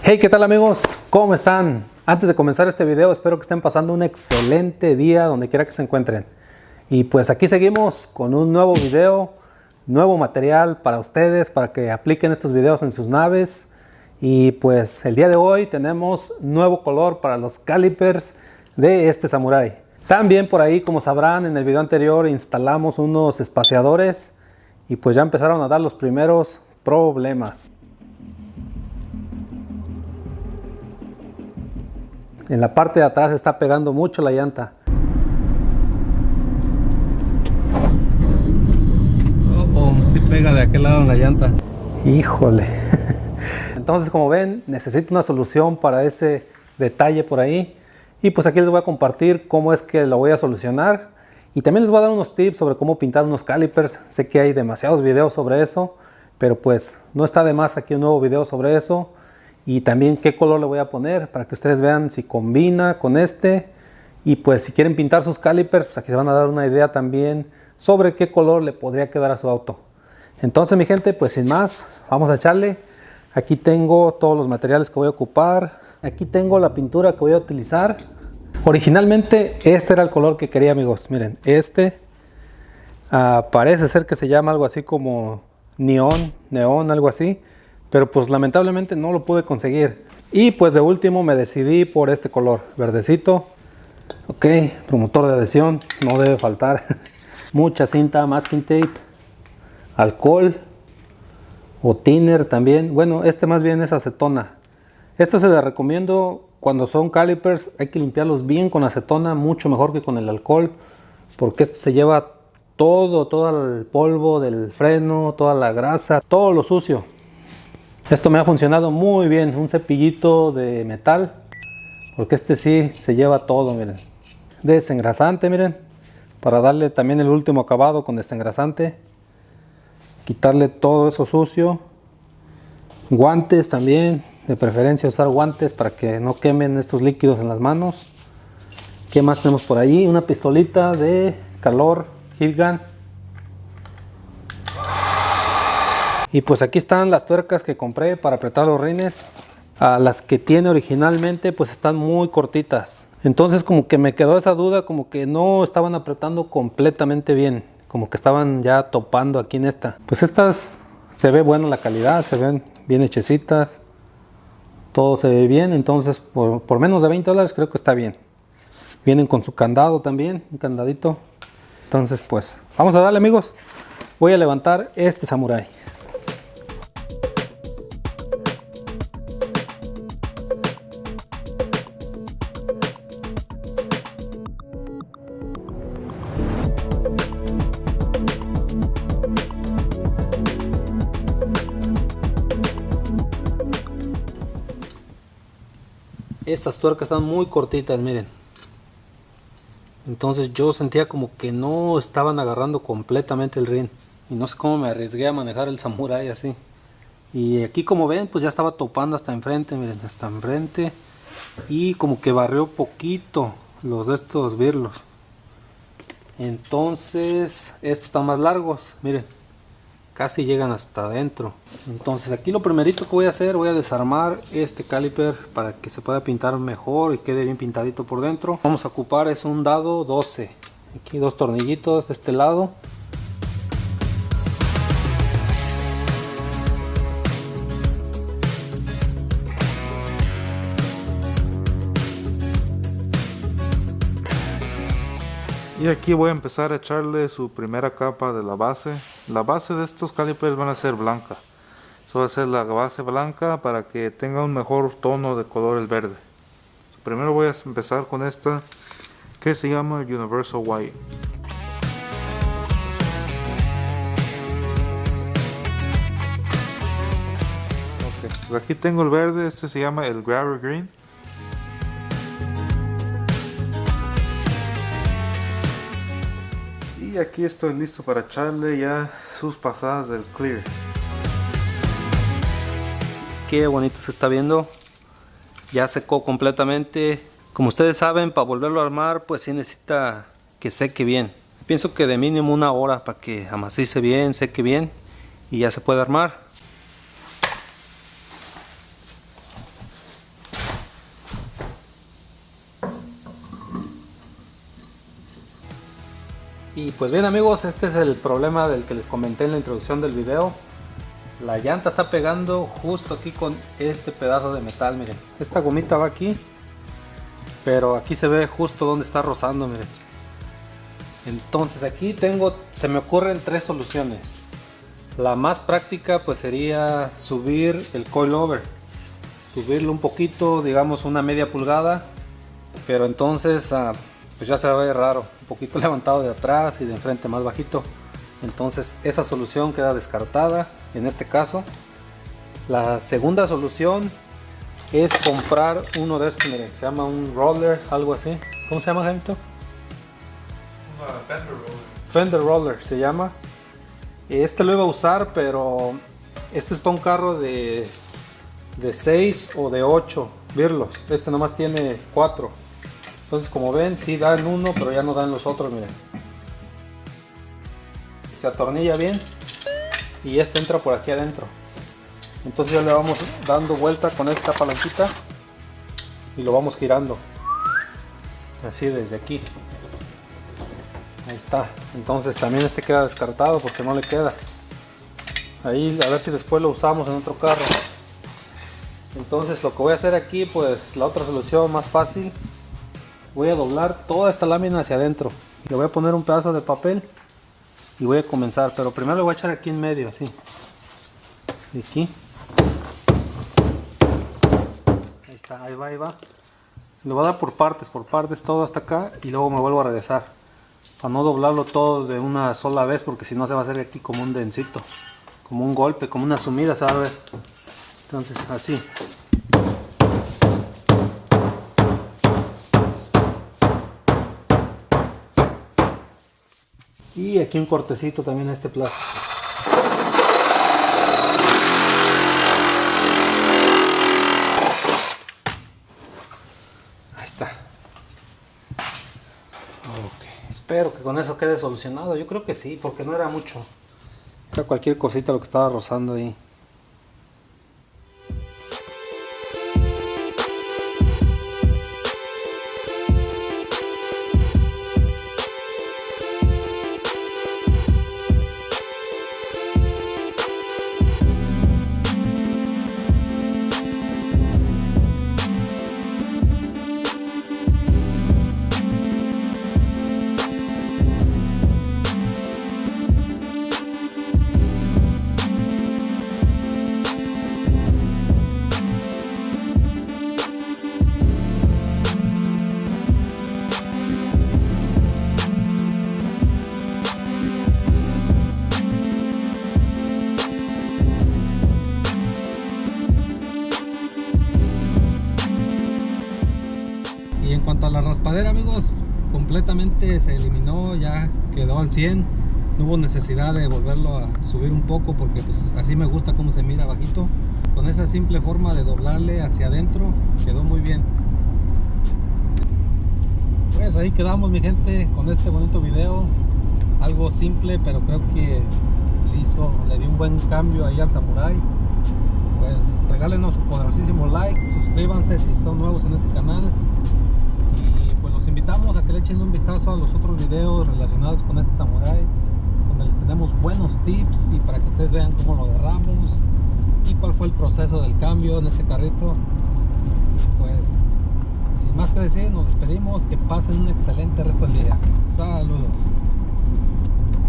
Hey, ¿qué tal amigos? ¿Cómo están? Antes de comenzar este video, espero que estén pasando un excelente día donde quiera que se encuentren. Y pues aquí seguimos con un nuevo video, nuevo material para ustedes, para que apliquen estos videos en sus naves. Y pues el día de hoy tenemos nuevo color para los calipers de este Samurai. También por ahí, como sabrán, en el video anterior instalamos unos espaciadores y pues ya empezaron a dar los primeros problemas. En la parte de atrás está pegando mucho la llanta. Sí pega de aquel lado en la llanta. Híjole. Entonces, como ven, necesito una solución para ese detalle por ahí. Y pues aquí les voy a compartir cómo es que lo voy a solucionar. Y también les voy a dar unos tips sobre cómo pintar unos calipers. Sé que hay demasiados videos sobre eso, pero pues no está de más aquí un nuevo video sobre eso. Y también qué color le voy a poner para que ustedes vean si combina con este. Y pues si quieren pintar sus calipers, pues aquí se van a dar una idea también sobre qué color le podría quedar a su auto. Entonces mi gente, pues sin más, vamos a echarle. Aquí tengo todos los materiales que voy a ocupar. Aquí tengo la pintura que voy a utilizar. Originalmente este era el color que quería, amigos. Miren, este parece ser que se llama algo así como neón, algo así. Pero pues lamentablemente no lo pude conseguir. Y pues de último me decidí por este color, verdecito. Ok, promotor de adhesión, no debe faltar. Mucha cinta, masking tape, alcohol o thinner también. Bueno, este más bien es acetona. Este se le recomiendo cuando son calipers, hay que limpiarlos bien con acetona, mucho mejor que con el alcohol. Porque esto se lleva todo el polvo del freno, toda la grasa, todo lo sucio. Esto me ha funcionado muy bien, un cepillito de metal, porque este sí se lleva todo, miren. Desengrasante, miren, para darle también el último acabado con desengrasante. Quitarle todo eso sucio. Guantes también, de preferencia usar guantes para que no quemen estos líquidos en las manos. ¿Qué más tenemos por ahí? Una pistolita de calor, heat gun. Y pues aquí están las tuercas que compré para apretar los rines. Las que tiene originalmente pues están muy cortitas. Entonces como que me quedó esa duda, como que no estaban apretando completamente bien. Como que estaban ya topando aquí en esta. Pues estas se ve buena la calidad, se ven bien hechecitas. Todo se ve bien, entonces por menos de $20 creo que está bien. Vienen con su candado también, un candadito. Entonces pues vamos a darle, amigos. Voy a levantar este Samurai. Estas tuercas están muy cortitas, miren. Entonces yo sentía como que no estaban agarrando completamente el rin. Y no sé cómo me arriesgué a manejar el Samurai así. Y aquí como ven, pues ya estaba topando hasta enfrente, miren, hasta enfrente. Y como que barrió poquito los de estos birlos. Entonces estos están más largos, miren. Casi llegan hasta adentro. Entonces aquí lo primerito que voy a hacer, voy a desarmar este caliper para que se pueda pintar mejor y quede bien pintadito por dentro. Vamos a ocupar es un dado 12. Aquí dos tornillitos de este lado. Y aquí voy a empezar a echarle su primera capa de la base. La base de estos calipers van a ser blanca. Eso va a ser la base blanca para que tenga un mejor tono de color el verde. Primero voy a empezar con esta que se llama Universal White. Okay, pues aquí tengo el verde, este se llama el Grabber Green. Y aquí estoy listo para echarle ya sus pasadas del clear. Qué bonito se está viendo. Ya secó completamente. Como ustedes saben, para volverlo a armar pues sí necesita que seque bien. Pienso que de mínimo 1 hora para que amacice bien, seque bien y ya se puede armar. Y pues bien amigos, este es el problema del que les comenté en la introducción del video. La llanta está pegando justo aquí con este pedazo de metal, miren. Esta gomita va aquí, pero aquí se ve justo donde está rozando, miren. Entonces aquí se me ocurren tres soluciones. La más práctica pues sería subir el coilover, subirlo un poquito, digamos una media pulgada, pero entonces pues ya se va a ver raro, un poquito levantado de atrás y de enfrente más bajito. Entonces esa solución queda descartada en este caso. La segunda solución es comprar uno de estos, miren, se llama un roller, algo así. ¿Cómo se llama, Jaimito? Fender roller. Fender roller se llama. Este lo iba a usar, pero este es para un carro de 6 o de 8 birlos. Este nomás tiene 4. Entonces, como ven, sí da en uno, pero ya no dan los otros, miren. Se atornilla bien y este entra por aquí adentro. Entonces ya le vamos dando vuelta con esta palanquita y lo vamos girando así desde aquí. Ahí está. Entonces también este queda descartado porque no le queda. Ahí a ver si después lo usamos en otro carro. Entonces lo que voy a hacer aquí, pues la otra solución más fácil, voy a doblar toda esta lámina hacia adentro. Le voy a poner un pedazo de papel y voy a comenzar, pero primero le voy a echar aquí en medio, así. Y aquí. Ahí está, ahí va, ahí va. Le voy a dar por partes todo hasta acá y luego me vuelvo a regresar. Para no doblarlo todo de una sola vez, porque si no se va a hacer aquí como un dencito, como un golpe, como una sumida, se va a ver. Entonces así. Y aquí un cortecito también a este plástico. Ahí está. Ok. Espero que con eso quede solucionado. Yo creo que sí, porque no era mucho. Era cualquier cosita lo que estaba rozando ahí. Y en cuanto a la raspadera, amigos, completamente se eliminó, ya quedó al 100. No hubo necesidad de volverlo a subir un poco porque pues así me gusta como se mira bajito. Con esa simple forma de doblarle hacia adentro quedó muy bien. Pues ahí quedamos, mi gente, con este bonito video. Algo simple, pero creo que le dio un buen cambio ahí al Samurai. Pues regálenos un poderosísimo like, suscríbanse si son nuevos en este canal. Y pues los invitamos a que le echen un vistazo a los otros videos relacionados con este Samurai, donde les tenemos buenos tips y para que ustedes vean cómo lo agarramos y cuál fue el proceso del cambio en este carrito. Pues sin más que decir, nos despedimos, que pasen un excelente resto del día. Saludos.